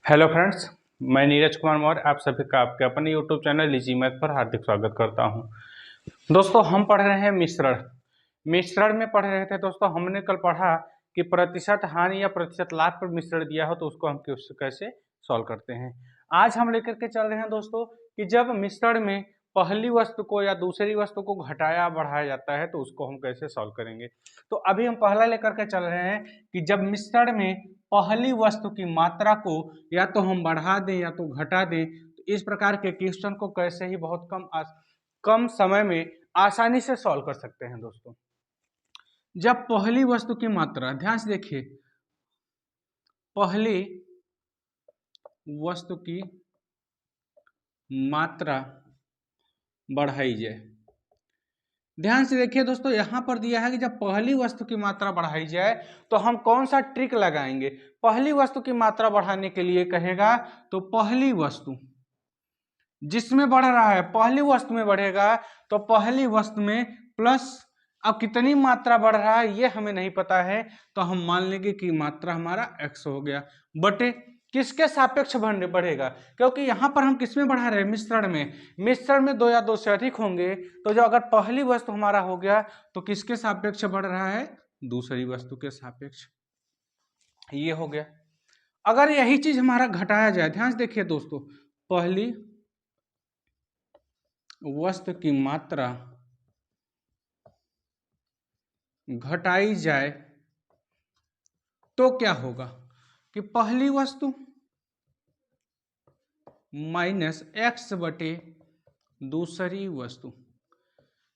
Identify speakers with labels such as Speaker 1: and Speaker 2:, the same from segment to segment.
Speaker 1: Hello friends, मैं नीरज कुमार मौर्य आप सभी का आपके अपने यूट्यूब चैनल इजी मैथ पर हार्दिक स्वागत करता हूं। दोस्तों, हम पढ़ रहे हैं मिश्रण। मिश्रण में पढ़ रहे थे दोस्तों। हमने कल पढ़ा कि प्रतिशत हानि या प्रतिशत लाभ पर मिश्रण दिया हो तो उसको हम कैसे सॉल्व करते हैं। आज हम लेकर के चल रहे हैं दोस्तों कि जब मिश्रण में पहली वस्तु को या दूसरी वस्तु को घटाया बढ़ाया जाता है तो उसको हम कैसे सॉल्व करेंगे। तो अभी हम पहला लेकर के चल रहे हैं कि जब मिश्रण में पहली वस्तु की मात्रा को या तो हम बढ़ा दें या तो घटा दें, तो इस प्रकार के क्वेश्चन को कैसे ही बहुत कम समय में आसानी से सॉल्व कर सकते हैं दोस्तों। जब पहली वस्तु की मात्रा, ध्यान से देखिए, पहली वस्तु की मात्रा बढ़ाई जाए। ध्यान से देखिए दोस्तों, यहां पर दिया है कि जब पहली वस्तु की मात्रा बढ़ाई जाए तो हम कौन सा ट्रिक लगाएंगे। पहली वस्तु की मात्रा बढ़ाने के लिए कहेगा तो पहली वस्तु जिसमें बढ़ रहा है, पहली वस्तु में बढ़ेगा तो पहली वस्तु में प्लस, अब कितनी मात्रा बढ़ रहा है ये हमें नहीं पता है तो हम मान लेंगे कि मात्रा हमारा x हो गया, बटे किसके सापेक्ष बढ़ेगा, क्योंकि यहां पर हम किसमें बढ़ा रहे हैं, मिश्रण में। मिश्रण में दो या दो से अधिक होंगे तो जो अगर पहली वस्तु हमारा हो गया तो किसके सापेक्ष बढ़ रहा है, दूसरी वस्तु के सापेक्ष। ये हो गया। अगर यही चीज हमारा घटाया जाए, ध्यान से देखिए दोस्तों, पहली वस्तु की मात्रा घटाई जाए तो क्या होगा कि पहली वस्तु माइनस x बटे दूसरी वस्तु।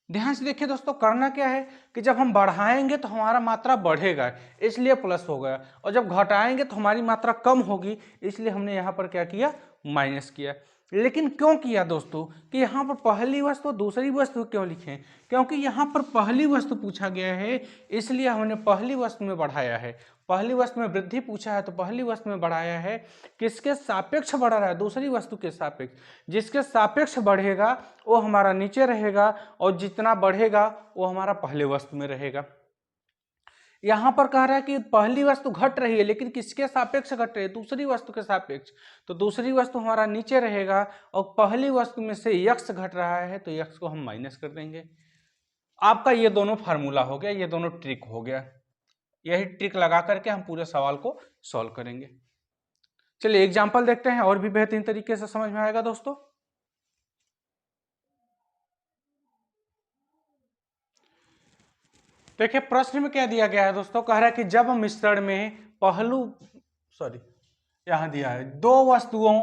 Speaker 1: ध्यान से देखिए दोस्तों, करना क्या है कि जब हम बढ़ाएंगे तो हमारा मात्रा बढ़ेगा इसलिए प्लस हो गया, और जब घटाएंगे तो हमारी मात्रा कम होगी इसलिए हमने यहाँ पर क्या किया, माइनस किया। लेकिन क्यों किया दोस्तों कि यहाँ पर पहली वस्तु दूसरी वस्तु क्यों लिखें, क्योंकि यहाँ पर पहली वस्तु पूछा गया है इसलिए हमने पहली वस्तु में बढ़ाया है। पहली वस्तु में वृद्धि पूछा है तो पहली वस्तु में बढ़ाया है। किसके सापेक्ष बढ़ रहा है, दूसरी वस्तु के सापेक्ष। जिसके सापेक्ष बढ़ेगा वो हमारा नीचे रहेगा और जितना बढ़ेगा वो हमारा पहले वस्तु में रहेगा। यहां पर कह रहा है कि पहली वस्तु घट रही है लेकिन किसके सापेक्ष घट रही है, दूसरी वस्तु के सापेक्ष, तो दूसरी वस्तु हमारा नीचे रहेगा और पहली वस्तु में से x घट रहा है तो x को हम माइनस कर देंगे। आपका ये दोनों फार्मूला हो गया, ये दोनों ट्रिक हो गया। यही ट्रिक लगा करके हम पूरे सवाल को सॉल्व करेंगे। चलिए एग्जाम्पल देखते हैं और भी बेहतरीन तरीके से समझ में आएगा दोस्तों। देखिए प्रश्न में क्या दिया गया है दोस्तों, कह रहा है कि जब मिश्रण में यहां दिया है दो वस्तुओं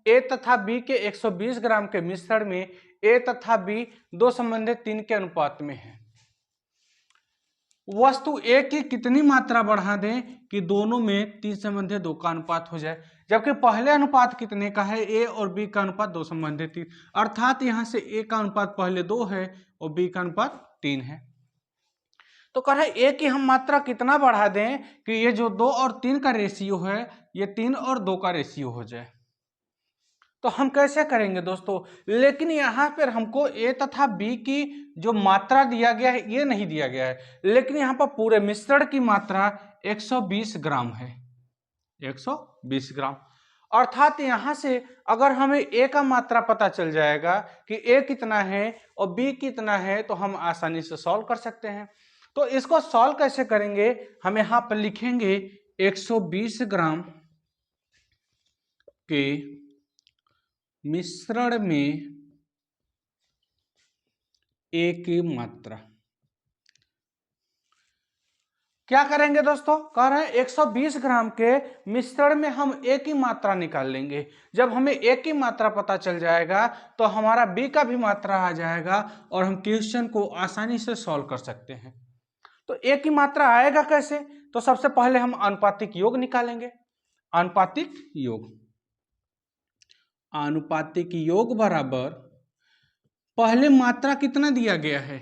Speaker 1: A तथा B के 120 ग्राम के मिश्रण में A तथा B दो संबंधित 3 के अनुपात में है। वस्तु A की कितनी मात्रा बढ़ा दें कि दोनों में 3 संबंधित 2 का अनुपात हो जाए, जबकि पहले अनुपात कितने का है, A और B का अनुपात 2 संबंधित 3, अर्थात यहां से A का अनुपात पहले 2 है और B का अनुपात 3 है। तो कह रहे A की हम मात्रा कितना बढ़ा दें कि ये जो 2 और 3 का रेशियो है ये 3 और 2 का रेशियो हो जाए। तो हम कैसे करेंगे दोस्तों, लेकिन यहाँ पर हमको A तथा B की जो मात्रा दिया गया है ये नहीं दिया गया है, लेकिन यहाँ पर पूरे मिश्रण की मात्रा 120 ग्राम है, 120 ग्राम। अर्थात यहाँ से अगर हमें A का मात्रा पता चल जाएगा कि A कितना है और B कितना है तो हम आसानी से सॉल्व कर सकते हैं। तो इसको सॉल्व कैसे करेंगे, हम यहाँ पर लिखेंगे 120 ग्राम के मिश्रण में A की मात्रा। क्या करेंगे दोस्तों, कह रहे हैं 120 ग्राम के मिश्रण में हम A की मात्रा निकाल लेंगे। जब हमें A की मात्रा पता चल जाएगा तो हमारा B का भी मात्रा आ जाएगा और हम क्वेश्चन को आसानी से सॉल्व कर सकते हैं। तो A की मात्रा आएगा कैसे, तो सबसे पहले हम आनुपातिक योग निकालेंगे। आनुपातिक योग बराबर पहले मात्रा कितना दिया गया है,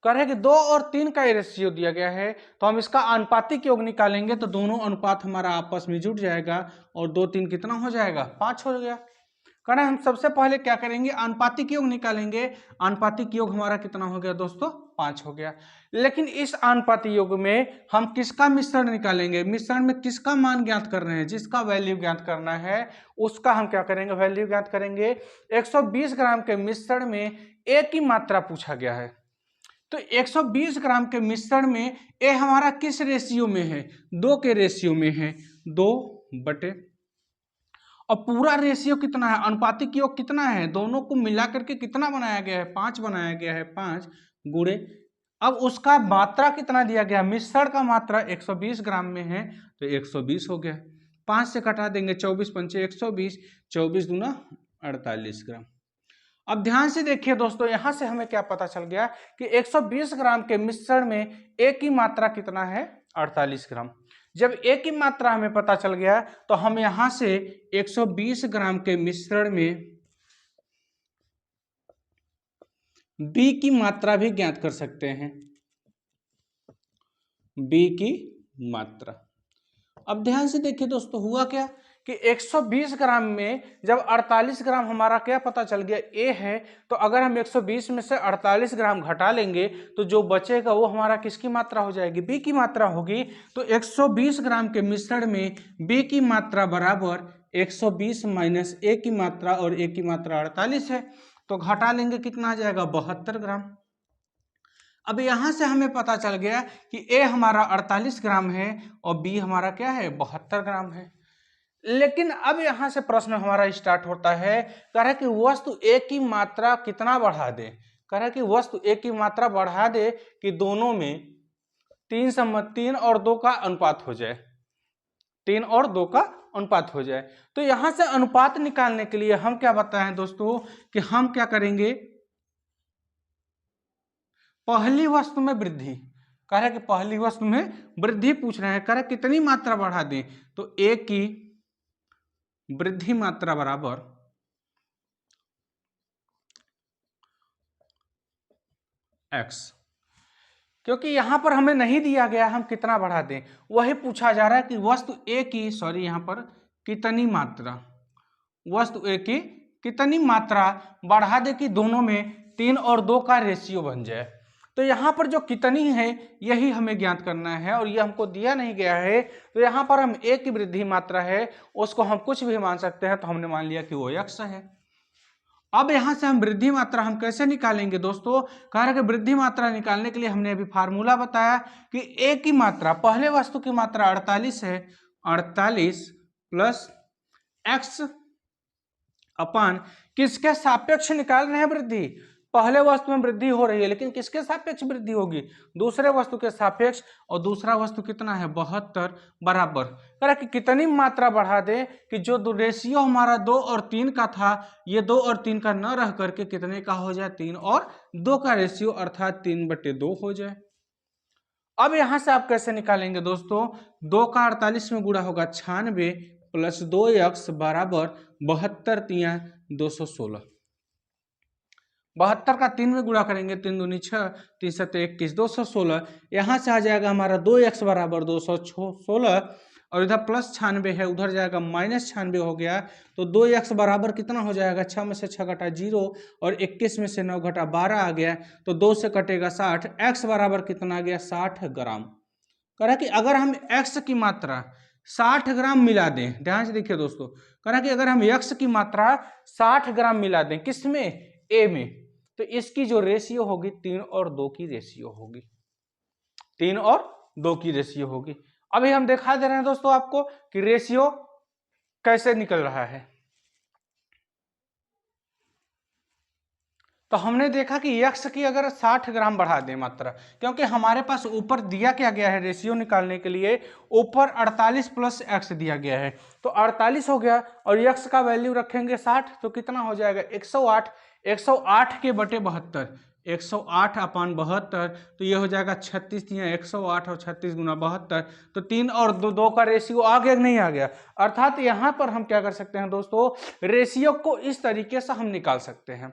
Speaker 1: कह रहे हैं कि 2 और 3 का रेशियो दिया गया है तो हम इसका आनुपातिक योग निकालेंगे तो दोनों अनुपात हमारा आपस में जुड़ जाएगा और 2 3 कितना हो जाएगा, 5 हो गया। कहना हम सबसे पहले क्या करेंगे, आनुपातिक योग निकालेंगे। आनुपातिक योग हमारा कितना हो गया दोस्तों, 5 हो गया। लेकिन इस आनुपातिक योग में हम किसका मिश्रण निकालेंगे, मिश्रण में किसका मान ज्ञात कर रहे हैं, जिसका वैल्यू ज्ञात करना है उसका हम क्या करेंगे, वैल्यू ज्ञात करेंगे। 120 ग्राम के मिश्रण में ए की मात्रा पूछा गया है, तो 120 ग्राम के मिश्रण में ए हमारा किस रेशियो में है, 2 के रेशियो में है, 2/, और पूरा रेशियो कितना है, अनुपातिक योग कितना है, दोनों को मिला करके कितना बनाया गया है, 5 बनाया गया है, 5 गुणे, अब उसका मात्रा कितना दिया गया, मिश्रण का मात्रा 120 ग्राम में है तो 120 हो गया। 5 से कटा देंगे, 24 पंचे 120, 24 दूना 48 ग्राम। अब ध्यान से देखिए दोस्तों, यहां से हमें क्या पता चल गया कि 120 ग्राम के मिश्रण में ए की मात्रा कितना है, 48 ग्राम। जब ए की मात्रा हमें पता चल गया तो हम यहां से 120 ग्राम के मिश्रण में बी की मात्रा भी ज्ञात कर सकते हैं, बी की मात्रा। अब ध्यान से देखिए दोस्तों, हुआ क्या कि 120 ग्राम में जब 48 ग्राम हमारा क्या पता चल गया, ए है, तो अगर हम 120 में से 48 ग्राम घटा लेंगे तो जो बचेगा वो हमारा किसकी मात्रा हो जाएगी, बी की मात्रा होगी। तो 120 ग्राम के मिश्रण में बी की मात्रा बराबर 120 माइनस ए की मात्रा, और ए की मात्रा 48 है, तो घटा लेंगे कितना आ जाएगा, 72 ग्राम। अब यहां से हमें पता चल गया कि ए हमारा 48 ग्राम है और बी हमारा क्या है, 72 ग्राम है। लेकिन अब यहां से प्रश्न हमारा स्टार्ट होता है, कह रहा है कि वस्तु ए की मात्रा कितना बढ़ा दे, कह रहा है कि वस्तु ए की मात्रा बढ़ा दे कि दोनों में 3 और 2 का अनुपात हो जाए, 3 और 2 का अनुपात हो जाए। तो यहां से अनुपात निकालने के लिए हम क्या बताएं दोस्तों कि हम क्या करेंगे, पहली वस्तु में वृद्धि, कह रहा है कि पहली वस्तु में वृद्धि पूछ रहे हैं, कह रहा है कितनी मात्रा बढ़ा दें, तो ए की वृद्धि मात्रा बराबर x, क्योंकि यहां पर हमें नहीं दिया गया हम कितना बढ़ा दें, वही पूछा जा रहा है कि वस्तु ए की, सॉरी यहां पर कितनी मात्रा, वस्तु ए की कितनी मात्रा बढ़ा दे कि दोनों में 3 और 2 का रेशियो बन जाए। तो यहाँ पर जो कितनी है यही हमें ज्ञात करना है, और ये हमको दिया नहीं गया है, तो यहाँ पर हम ए की वृद्धि मात्रा है उसको हम कुछ भी मान सकते हैं, तो हमने मान लिया कि वो x है। अब यहां से हम वृद्धि मात्रा हम कैसे निकालेंगे दोस्तों, कह रहे कि वृद्धि मात्रा निकालने के लिए हमने अभी फार्मूला बताया कि ए की मात्रा, पहले वस्तु की मात्रा 48 है, 48 प्लस x अपान किसके सापेक्ष निकाल रहे हैं वृद्धि, पहले वस्तु में वृद्धि हो रही है लेकिन किसके सापेक्ष वृद्धि होगी, दूसरे वस्तु के सापेक्ष, और दूसरा वस्तु कितना है 72 बराबर, कह रहा कि कितनी मात्रा बढ़ा दे कि जो रेशियो हमारा 2 और 3 का था ये 2 और 3 का न रह करके कितने का हो जाए, 3 और 2 का रेशियो अर्थात 3/2 हो जाए। अब यहां से आप कैसे निकालेंगे दोस्तों, 2 का 48 में गुणा होगा 96 प्लस 2x बराबर 72 3 216, 72 का 3 में गुणा करेंगे, 3 दूनी 6, 3 7 21, 216, यहाँ से आ जाएगा हमारा 2x बराबर 216, और इधर प्लस 96 है, उधर जाएगा माइनस 96 हो गया, तो 2x बराबर कितना हो जाएगा, 6 में से 6 घटा 0 और 21 में से 9 घटा 12 आ गया, तो 2 से कटेगा 60, x बराबर कितना आ गया 60 ग्राम। कह रहा कि अगर हम x की मात्रा 60 ग्राम मिला दें, ध्यान से देखिए दोस्तों, कह रहा कि अगर हम x की मात्रा 60 ग्राम मिला दें किस में, a में, तो इसकी जो रेशियो होगी 3 और 2 की रेशियो होगी, 3 और 2 की रेशियो होगी। अभी हम दिखा दे रहे हैं दोस्तों आपको कि रेशियो कैसे निकल रहा है। तो हमने देखा कि x की अगर 60 ग्राम बढ़ा दें मात्रा, क्योंकि हमारे पास ऊपर दिया क्या गया है, रेशियो निकालने के लिए ऊपर 48 प्लस x दिया गया है, तो 48 हो गया और x का वैल्यू रखेंगे 60, तो कितना हो जाएगा 108, 108 के बटे 72, 108 अपान 72, तो ये हो जाएगा 36 या 108 और 36 गुना 72, तो 3 और 2 का रेशियो आ गया नहीं आ गया, अर्थात यहाँ पर हम क्या कर सकते हैं दोस्तों, रेशियो को इस तरीके से हम निकाल सकते हैं।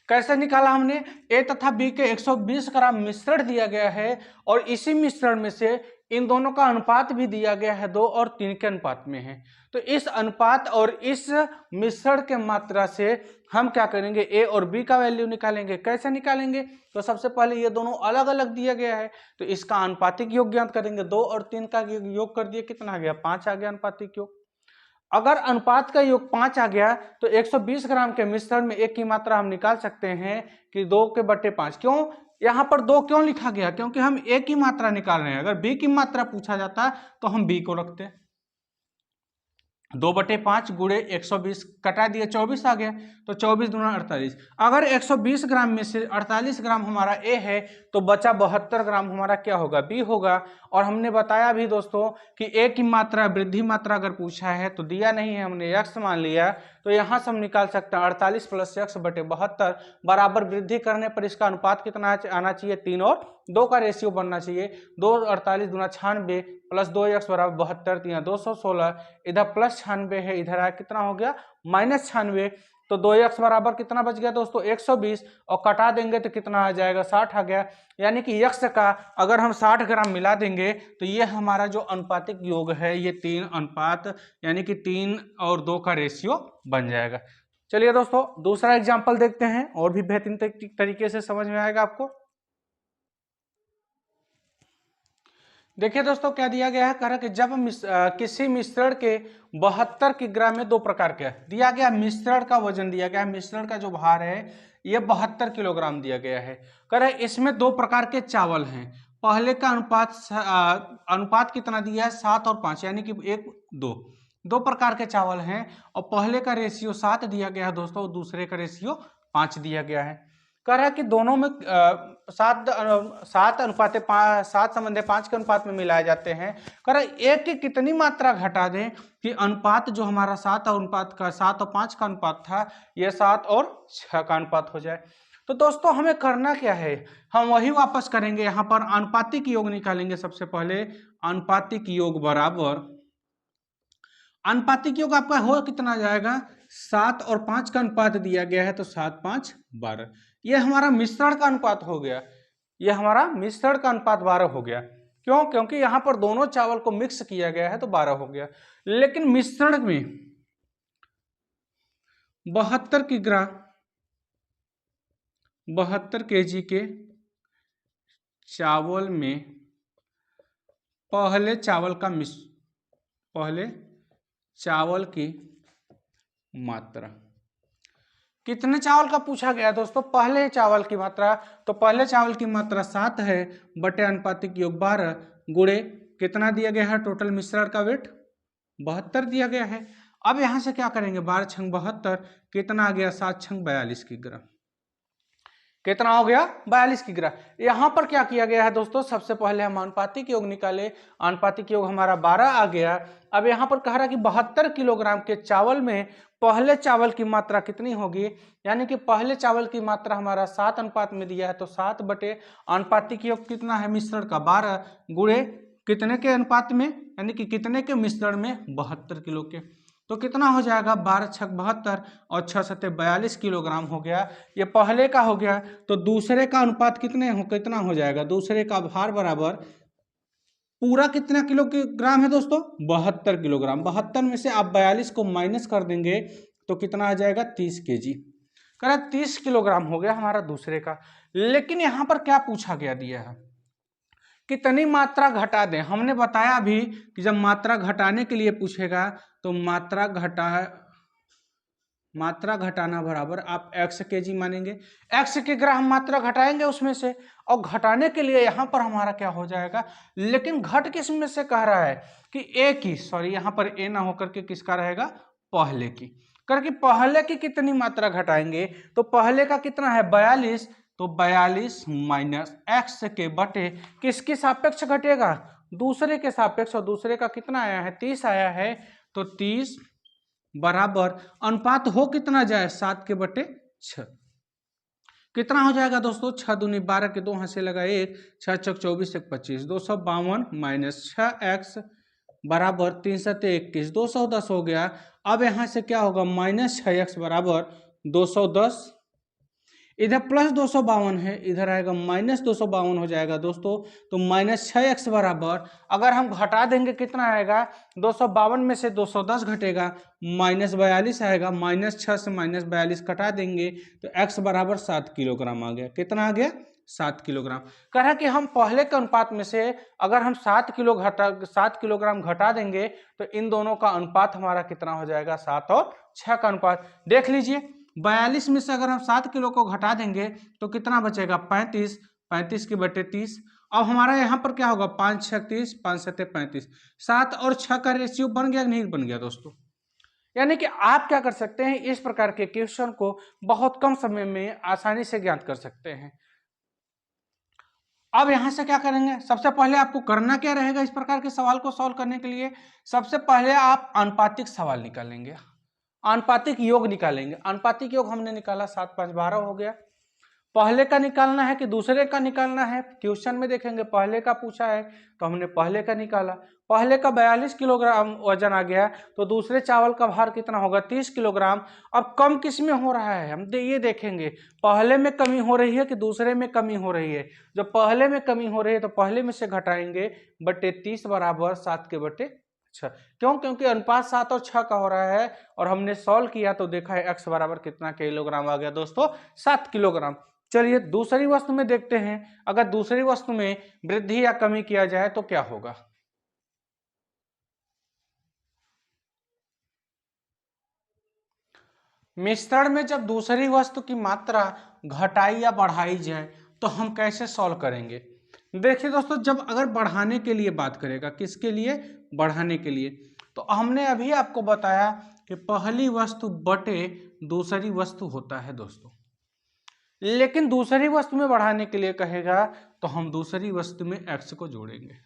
Speaker 1: कैसे निकाला हमने, ए तथा बी के 120 ग्राम मिश्रण दिया गया है और इसी मिश्रण में से इन दोनों का अनुपात भी दिया गया है 2 और 3 के अनुपात में है। तो इस अनुपात और इस मिश्रण के मात्रा से हम क्या करेंगे, ए और बी का वैल्यू निकालेंगे। कैसे निकालेंगे, तो सबसे पहले ये दोनों अलग अलग दिया गया है तो इसका अनुपातिक योग ज्ञात करेंगे। 2 और 3 का योग कर दिए, कितना आ गया, 5 आ गया अनुपातिक योग। अगर अनुपात का योग 5 आ गया तो 120 ग्राम के मिश्रण में एक की मात्रा हम निकाल सकते हैं कि 2/5। क्यों यहां पर 2 क्यों लिखा गया, क्योंकि हम ए की मात्रा निकाल रहे हैं। अगर बी की मात्रा पूछा जाता तो हम बी को रखते। 2/5 गुणे 120 कटा दिया, 24 आ गया, तो 24 दूना 48। अगर 120 ग्राम में से 48 ग्राम हमारा ए है तो बचा 72 ग्राम हमारा क्या होगा, बी होगा। और हमने बताया भी दोस्तों कि ए की मात्रा वृद्धि मात्रा अगर पूछा है तो दिया नहीं है, हमने x मान लिया, तो यहाँ से हम निकाल सकते हैं 48 + x/72 बराबर वृद्धि करने पर इसका अनुपात कितना आना चाहिए, 3 और 2 का रेशियो बनना चाहिए। 2 48 दूना 96 + 2x बराबर 72, 3 216, इधर +96 है, इधर आया कितना हो गया -96। तो 2x बराबर कितना बच गया दोस्तों 120, और कटा देंगे तो कितना आ जाएगा 60 आ गया। यानी कि x का अगर हम 60 ग्राम मिला देंगे तो ये हमारा जो अनुपातिक योग है ये 3 अनुपात यानी कि 3 और 2 का रेशियो बन जाएगा। चलिए दोस्तों दूसरा एग्जाम्पल देखते हैं और भी बेहतरीन तरीके से समझ में आएगा आपको। देखिए दोस्तों क्या दिया गया है, कह रहा कि जब किसी मिश्रण के 72 किग्रा में 2 प्रकार के दिया गया, मिश्रण का वजन दिया गया, मिश्रण का जो भार है ये 72 किलोग्राम दिया गया है। कह रहा है इसमें 2 प्रकार के चावल हैं। पहले का अनुपात कितना दिया है 7 और 5 यानी कि 1:2 प्रकार के चावल हैं, और पहले का रेशियो 7 दिया गया है दोस्तों, और दूसरे का रेशियो 5 दिया गया है। कह रहा है कि दोनों में 7:5 के अनुपात में मिलाए जाते हैं। कह रहा है एक की कितनी मात्रा घटा दें कि अनुपात जो हमारा 7 और 5 का अनुपात था ये 7 और 6 का अनुपात हो जाए। तो दोस्तों हमें करना क्या है, हम वही वापस करेंगे, यहाँ पर अनुपातिक योग निकालेंगे। सबसे पहले अनुपातिक योग बराबर, अनुपातिक योग आपका हो कितना जाएगा, 7 और 5 का अनुपात दिया गया है तो 7 5 12। ये हमारा मिश्रण का अनुपात हो गया, ये हमारा मिश्रण का अनुपात 12 हो गया। क्यों, क्योंकि यहां पर दोनों चावल को मिक्स किया गया है तो 12 हो गया। लेकिन मिश्रण में 72 किग्रा 72 kg के चावल में पहले चावल की मात्रा, कितने चावल का पूछा गया दोस्तों, पहले चावल की मात्रा, तो पहले चावल की मात्रा 7 है बटे अनुपातिक योग 12 गुणे कितना दिया गया है, टोटल मिश्रण का वेट 72 दिया गया है। अब यहां से क्या करेंगे, 12 × 72 कितना आ गया, 7 × 42 किग्रा, कितना हो गया 42 किग्रा। यहां पर क्या किया गया है दोस्तों, सबसे पहले हम अनुपातिक योग निकाले, अनुपातिक योग हमारा 12 आ गया। अब यहां पर कह रहा है कि 72 किलोग्राम के चावल में पहले चावल की मात्रा कितनी होगी, यानी कि पहले चावल की मात्रा हमारा 7 अनुपात में दिया है तो 7 बटे अनुपातिक योग कितना है मिश्रण का 12 गुणे कितने के अनुपात में, यानी कि कितने के मिश्रण में 72 किलो के, तो कितना हो जाएगा 12 × 6 72 और 6 × 7 42 किलोग्राम हो गया। ये पहले का हो गया, तो दूसरे का अनुपात कितना हो जाएगा, दूसरे का भार बराबर पूरा कितना किलोग्राम है दोस्तों 72 किलोग्राम। 72 में से आप 42 को माइनस कर देंगे तो कितना आ जाएगा 30 kg, कह 30 किलोग्राम हो गया हमारा दूसरे का। लेकिन यहां पर क्या पूछा गया दिया है, कितनी मात्रा घटा दें। हमने बताया अभी कि जब मात्रा घटाने के लिए पूछेगा तो मात्रा घटाना बराबर आप x kg मानेंगे, x किग्रा हम मात्रा घटाएंगे उसमें से, और घटाने के लिए यहां पर हमारा क्या हो जाएगा, लेकिन घट किस में से कह रहा है कि a की, सॉरी यहां पर a ना होकर के किसका रहेगा, पहले की, करके पहले की कितनी मात्रा घटाएंगे, तो पहले का कितना है 42, तो 42 माइनस x के बटे किसके सापेक्ष घटेगा, दूसरे के सापेक्ष, और दूसरे का कितना आया है 30 आया है, तो 30 बराबर अनुपात हो कितना जाए 7 के बटे 6, कितना हो जाएगा दोस्तों 6 दूनी 12 के 2 हाथ से लगा 1, 6 × 24 1 25, 252 माइनस 6x बराबर 3 × 7 21, 210 हो गया। अब यहां से क्या होगा -6x बराबर 210, इधर प्लस 252 है, इधर आएगा माइनस 252 हो जाएगा दोस्तों। तो माइनस 6x बराबर, अगर हम घटा देंगे कितना आएगा, 252 में से 210 घटेगा, माइनस 42 आएगा। माइनस 6 से माइनस 42 कटा देंगे तो x बराबर 7 किलोग्राम आ गया। कितना आ गया, 7 किलोग्राम। कह रहा है कि हम पहले के अनुपात में से अगर हम 7 किलोग्राम घटा देंगे तो इन दोनों का अनुपात हमारा कितना हो जाएगा, 7 और 6 का अनुपात। देख लीजिए 42 में से अगर हम 7 किलो को घटा देंगे तो कितना बचेगा, 35। 35 की बटे 30। अब हमारा यहाँ पर क्या होगा, 5 6 30, 5 7 35। 7 और 6 का रेशियो बन गया नहीं बन गया दोस्तों। यानी कि आप क्या कर सकते हैं, इस प्रकार के क्वेश्चन को बहुत कम समय में आसानी से ज्ञात कर सकते हैं। अब यहां से क्या करेंगे, सबसे पहले आपको करना क्या रहेगा इस प्रकार के सवाल को सॉल्व करने के लिए। सबसे पहले आप आनुपातिक सवाल निकालेंगे, आनुपातिक योग निकालेंगे। आनुपातिक योग हमने निकाला, 7 5 12 हो गया। पहले का निकालना है कि दूसरे का निकालना है, क्वेश्चन में देखेंगे पहले का पूछा है तो हमने पहले का निकाला। पहले का 42 किलोग्राम वजन आ गया, तो दूसरे चावल का भार कितना होगा, 30 किलोग्राम। अब कम किस में हो रहा है, हम ये देखेंगे पहले में कमी हो रही है कि दूसरे में कमी हो रही है। जब पहले में कमी हो रही है तो पहले में से घटाएंगे, बटे 30 बराबर 7 के बटे 6। क्यों, क्योंकि अनुपात 7 और 6 का हो रहा है और हमने सॉल्व किया तो देखा है x बराबर कितना किलोग्राम आ गया दोस्तों, 7 किलोग्राम। चलिए दूसरी वस्तु में देखते हैं, अगर दूसरी वस्तु में वृद्धि या कमी किया जाए तो क्या होगा। मिश्रण में जब दूसरी वस्तु की मात्रा घटाई या बढ़ाई जाए तो हम कैसे सॉल्व करेंगे। देखिए दोस्तों, जब अगर बढ़ाने के लिए बात करेगा, किसके लिए, बढ़ाने के लिए, तो हमने अभी आपको बताया कि पहली वस्तु बटे दूसरी वस्तु होता है दोस्तों। लेकिन दूसरी वस्तु में बढ़ाने के लिए कहेगा तो हम दूसरी वस्तु में x को जोड़ेंगे।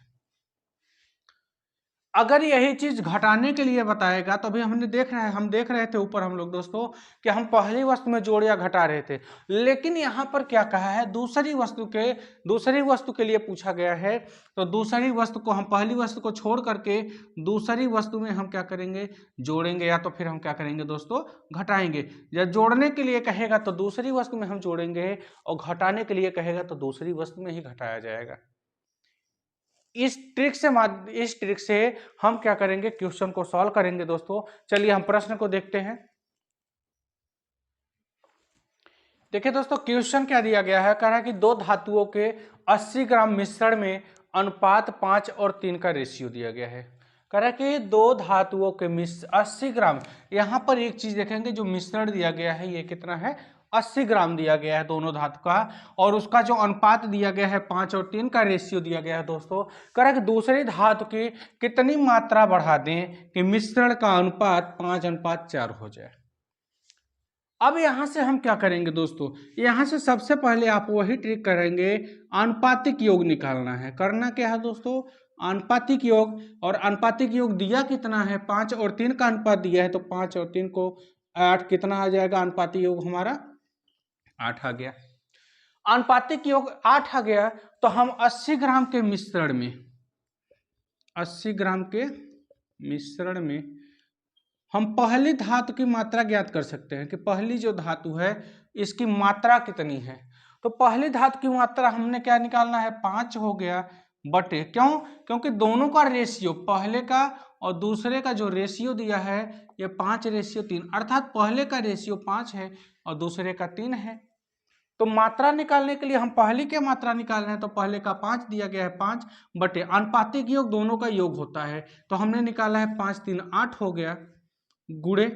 Speaker 1: अगर यही चीज घटाने के लिए बताएगा तो अभी हमने हम देख रहे थे ऊपर हम लोग दोस्तों कि हम पहली वस्तु में जोड़ या घटा रहे थे। लेकिन यहाँ पर क्या कहा है, दूसरी वस्तु के लिए पूछा गया है, तो दूसरी वस्तु को हम पहली वस्तु को छोड़ करके दूसरी वस्तु में हम क्या करेंगे, जोड़ेंगे, या तो फिर हम क्या करेंगे दोस्तों, घटाएंगे। जब जोड़ने के लिए कहेगा तो दूसरी वस्तु में हम जोड़ेंगे और घटाने के लिए कहेगा तो दूसरी वस्तु में ही घटाया जाएगा। इस ट्रिक से हम क्या करेंगे, क्वेश्चन को सॉल्व करेंगे दोस्तों। चलिए हम प्रश्न को देखते हैं। देखिए दोस्तों, क्वेश्चन क्या दिया गया है, कह रहा है कि दो धातुओं के 80 ग्राम मिश्रण में अनुपात 5 और 3 का रेशियो दिया गया है। कह रहा है कि दो धातुओं के 80 ग्राम, यहां पर एक चीज देखेंगे, जो मिश्रण दिया गया है ये कितना है, 80 ग्राम दिया गया है दोनों धातु का, और उसका जो अनुपात दिया गया है 5 और 3 का रेशियो दिया गया है दोस्तों। कह रहा है कि दूसरी धातु की कितनी मात्रा बढ़ा दें कि मिश्रण का अनुपात 5:4 हो जाए। अब यहां से हम क्या करेंगे दोस्तों, यहां से सबसे पहले आप वही ट्रिक करेंगे, आनुपातिक योग निकालना है। करना क्या है दोस्तों, आनुपातिक योग। और आनुपातिक योग दिया कितना है, 5 और 3 का अनुपात दिया है, तो 5 और 3 को 8, कितना आ जाएगा आनुपातिक योग हमारा, 8 आ गया। आनुपातिक योग 8 आ गया, तो हम 80 ग्राम के मिश्रण में, 80 ग्राम के मिश्रण में हम पहली धातु की मात्रा ज्ञात कर सकते हैं कि पहली जो धातु है इसकी मात्रा कितनी है। तो पहली धातु की मात्रा हमने क्या निकालना है, 5 हो गया, बटे, क्यों, क्योंकि दोनों का रेशियो, पहले का और दूसरे का जो रेशियो दिया है ये 5:3, अर्थात पहले का रेशियो 5 है और दूसरे का 3 है। तो मात्रा निकालने के लिए हम पहले की मात्रा निकाल रहे हैं, तो पहले का 5 दिया गया है, 5 बटे आनुपातिक योग दोनों का योग होता है, तो हमने निकाला है 5 3 8 हो गया, गुणे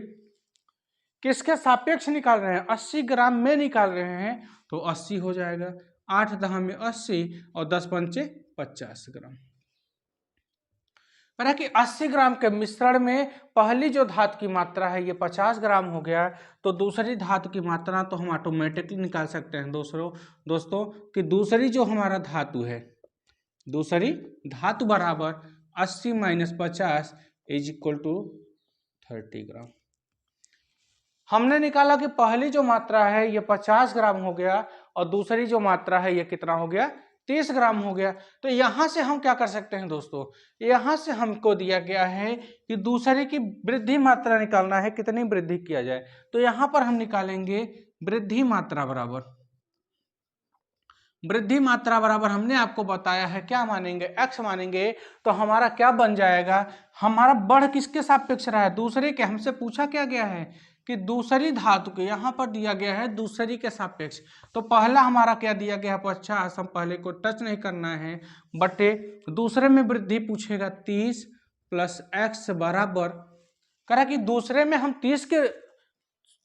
Speaker 1: किसके सापेक्ष निकाल रहे हैं, 80 ग्राम में निकाल रहे हैं, तो 80 हो जाएगा, 8 10 में 80 और 10 पंचे 50 ग्राम। पर कि 80 ग्राम के मिश्रण में पहली जो धातु की मात्रा है ये 50 ग्राम हो गया, तो दूसरी धातु की मात्रा तो हम ऑटोमेटिकली निकाल सकते हैं दोस्तों कि दूसरी जो हमारा धातु है, दूसरी धातु बराबर 80 - 50 = 30 ग्राम। हमने निकाला कि पहली जो मात्रा है ये 50 ग्राम हो गया और दूसरी जो मात्रा है ये कितना हो गया, 30 ग्राम हो गया। तो यहां से हम क्या कर सकते हैं दोस्तों, यहां से हमको दिया गया है कि दूसरे की वृद्धि मात्रा निकालना है, कितनी वृद्धि किया जाए। तो यहां पर हम निकालेंगे वृद्धि मात्रा बराबर वृद्धि मात्रा बराबर हमने आपको बताया है क्या मानेंगे, x मानेंगे। तो हमारा क्या बन जाएगा, हमारा बढ़ किसके सापेक्ष रहा है, दूसरे के। हमसे पूछा क्या गया है कि दूसरी धातु के, यहाँ पर दिया गया है दूसरी के सापेक्ष। तो पहला हमारा क्या दिया गया है 50, हम पहले को टच नहीं करना है, बटे दूसरे में वृद्धि पूछेगा 30 प्लस x बराबर, करा कि दूसरे में हम 30 के,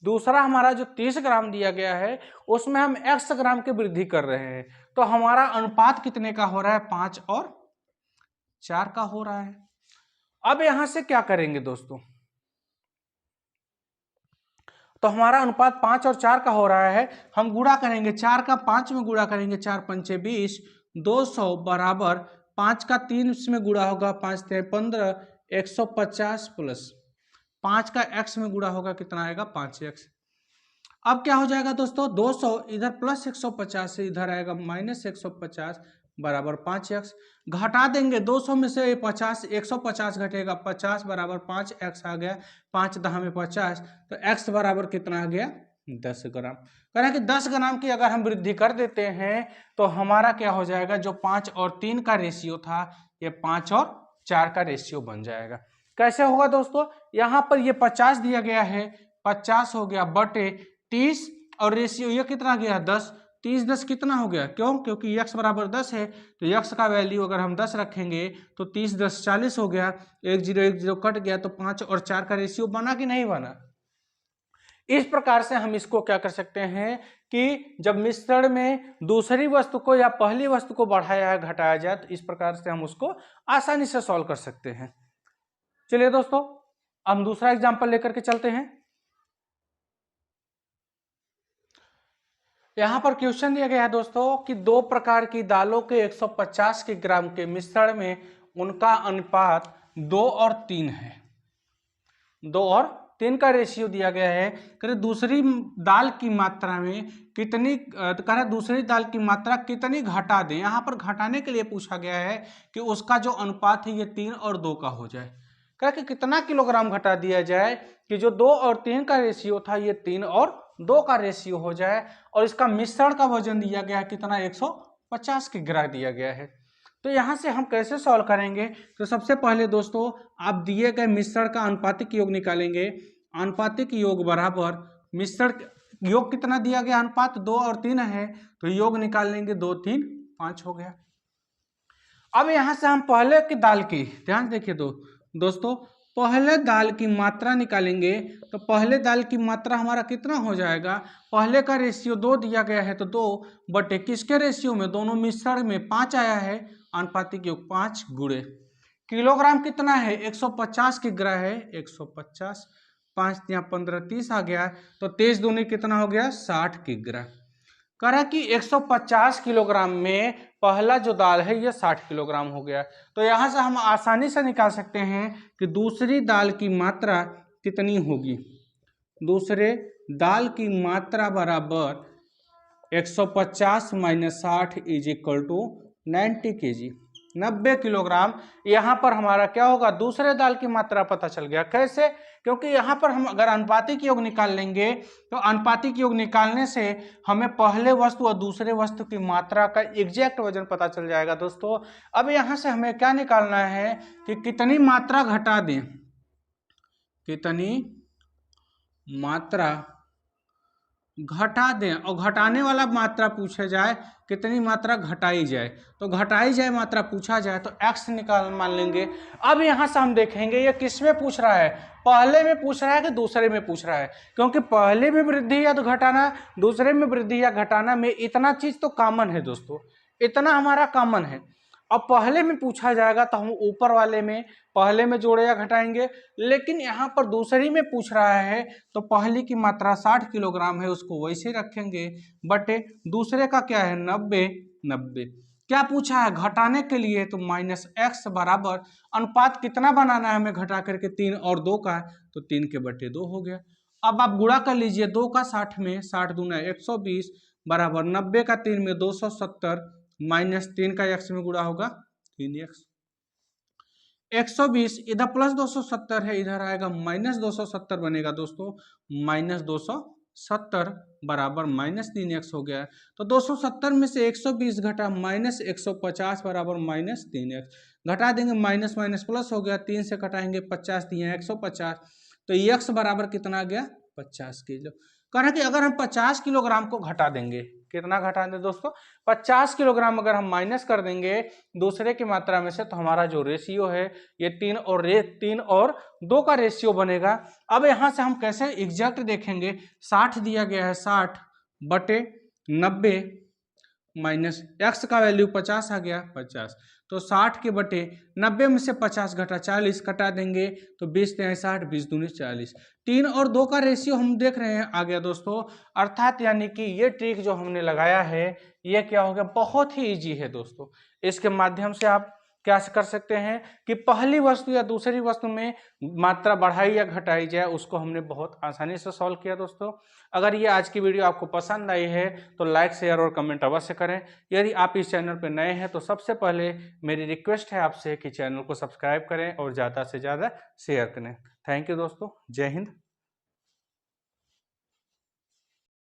Speaker 1: दूसरा हमारा जो 30 ग्राम दिया गया है उसमें हम x ग्राम की वृद्धि कर रहे हैं। तो हमारा अनुपात कितने का हो रहा है, 5 और 4 का हो रहा है। अब यहां से क्या करेंगे दोस्तों, तो हमारा अनुपात 5 और 4 का हो रहा है, हम गुणा करेंगे 4 का 5 में गुणा करेंगे, 4 पंचे 20, 200 बराबर 5 का 3 में गुणा होगा, 5 ते 15, 150 प्लस 5 का x में गुणा होगा, कितना आएगा 5x। अब क्या हो जाएगा दोस्तों, 200 इधर प्लस 150 से इधर आएगा माइनस 150 बराबर 5x। घटा देंगे 200 में से 50, 150 घटेगा 50 बराबर 5x आ गया, 5 10 में 50, तो x बराबर कितना आ गया 10 ग्राम। कह रहा है कि 10 ग्राम की अगर हम वृद्धि कर देते हैं तो हमारा क्या हो जाएगा, जो 5 और 3 का रेशियो था ये 5 और 4 का रेशियो बन जाएगा। कैसे होगा दोस्तों, यहाँ पर ये 50 दिया गया है, 50 हो गया बटे 30 और रेशियो ये कितना गया 10, 30 10 कितना हो गया, क्यों, क्योंकि x बराबर 10 है, तो x का वैल्यू अगर हम 10 रखेंगे तो 30 10 40 हो गया, 1 0 1 0 कट गया, तो 5 और 4 का रेशियो बना कि नहीं बना। इस प्रकार से हम इसको क्या कर सकते हैं कि जब मिश्रण में दूसरी वस्तु को या पहली वस्तु को बढ़ाया या घटाया जाए तो इस प्रकार से हम उसको आसानी से सॉल्व कर सकते हैं। चलिए दोस्तों हम दूसरा एग्जांपल लेकर के चलते हैं। यहां पर क्वेश्चन दिया गया है दोस्तों कि दो प्रकार की दालों के 150 के ग्राम के मिश्रण में उनका अनुपात 2 और 3 है, 2 और 3 का रेशियो दिया गया है। करें दूसरी दाल की मात्रा में कितनी, करें दूसरी दाल की मात्रा कितनी घटा दें। यहाँ पर घटाने के लिए पूछा गया है कि उसका जो अनुपात है ये 3 और 2 का हो जाए। करें कि कितना किलोग्राम घटा दिया जाए कि जो 2 और 3 का रेशियो था ये 3 और 2 का रेशियो हो जाए, और इसका मिश्रण का वजन दिया गया है कितना 150 की ग्राम दिया गया है। तो यहाँ से हम कैसे सॉल्व करेंगे, तो सबसे पहले दोस्तों आप दिए गए मिश्रण का अनुपातिक योग निकालेंगे। अनुपातिक योग बराबर मिश्रण योग कितना दिया गया, अनुपात 2 और 3 है, तो योग निकाल लेंगे 2 3 5 हो गया। अब यहाँ से हम पहले की दाल की, ध्यान देखिए दोस्तों पहले दाल की मात्रा निकालेंगे, तो पहले दाल की मात्रा हमारा कितना हो जाएगा, पहले का रेशियो 2 दिया गया है, तो 2 बटे किसके रेशियो में, दोनों मिश्रण में 5 आया है, अनुपातिक योग 5 गुणे किलोग्राम कितना है 150 की ग्राम है, 150, 5 यहाँ 15 30 आ गया, तो 23 दूनी कितना हो गया 60 की ग्राम। कह रहा है कि 150 किलोग्राम में पहला जो दाल है ये 60 किलोग्राम हो गया। तो यहाँ से हम आसानी से निकाल सकते हैं कि दूसरी दाल की मात्रा कितनी होगी, दूसरे दाल की मात्रा बराबर 150 minus 60 is equal to 90 kg, 90 kilogram. यहाँ पर हमारा क्या होगा, दूसरे दाल की मात्रा पता चल गया। कैसे, क्योंकि यहाँ पर हम अगर अनुपातिक योग निकाल लेंगे तो अनुपातिक योग निकालने से हमें पहले वस्तु और दूसरे वस्तु की मात्रा का एग्जैक्ट वजन पता चल जाएगा दोस्तों। अब यहाँ से हमें क्या निकालना है कि कितनी मात्रा घटा दें, कितनी मात्रा घटा दें, और घटाने वाला मात्रा पूछा जाए कितनी मात्रा घटाई जाए, तो घटाई जाए मात्रा पूछा जाए तो x निकाल मान लेंगे। अब यहाँ से हम देखेंगे ये किस में पूछ रहा है, पहले में पूछ रहा है कि दूसरे में पूछ रहा है, क्योंकि पहले में वृद्धि या तो घटाना, दूसरे में वृद्धि या घटाना में इतना चीज तो कॉमन है दोस्तों, इतना हमारा कॉमन है। अब पहले में पूछा जाएगा तो हम ऊपर वाले में पहले में जोड़े या घटाएंगे, लेकिन यहाँ पर दूसरी में पूछ रहा है तो पहली की मात्रा 60 किलोग्राम है उसको वैसे रखेंगे, बटे दूसरे का क्या है 90। क्या पूछा है घटाने के लिए, तो माइनस x बराबर अनुपात कितना बनाना है हमें घटा करके 3 और 2 का, तो 3 के बटे 2 हो गया। अब आप गुणा कर लीजिए 2 का 60 में, 60 दूना 120 बराबर 90 का 3 में 270 माइनस 3 का x में गुणा होगा 3x, 120 इधर प्लस 270 है, इधर आएगा माइनस 270 बनेगा दोस्तों, माइनस 270 70 बराबर -3x हो गया। तो 270 में से 120 घटा -150 बराबर -3x, घटा देंगे माइनस माइनस प्लस हो गया, 3 से घटाएंगे 50 दिए 150, तो x बराबर कितना आ गया 50 किलो। कह कि अगर हम 50 किलोग्राम को घटा देंगे, कितना घटा दें दोस्तों 50 किलोग्राम अगर हम माइनस कर देंगे दूसरे की मात्रा में से, तो हमारा जो रेशियो है ये 3 और 2 का रेशियो बनेगा। अब यहां से हम कैसे एग्जैक्ट देखेंगे, 60 दिया गया है, 60 बटे 90 माइनस x का वैल्यू 50 आ गया 50, तो 60 के बटे 90 में से 50 घटा 40 कटा देंगे, तो 20 तिहाई 60, 20 दूनी 40, 3 और 2 का रेशियो हम देख रहे हैं आ गया दोस्तों। अर्थात यानी कि ये ट्रिक जो हमने लगाया है ये क्या हो गया, बहुत ही इजी है दोस्तों। इसके माध्यम से आप क्या कर सकते हैं कि पहली वस्तु या दूसरी वस्तु में मात्रा बढ़ाई या घटाई जाए, उसको हमने बहुत आसानी से सॉल्व किया दोस्तों। अगर ये आज की वीडियो आपको पसंद आई है तो लाइक शेयर और कमेंट अवश्य करें। यदि आप इस चैनल पर नए हैं तो सबसे पहले मेरी रिक्वेस्ट है आपसे कि चैनल को सब्सक्राइब करें और ज़्यादा से ज़्यादा शेयर करें। थैंक यू दोस्तों, जय हिंद।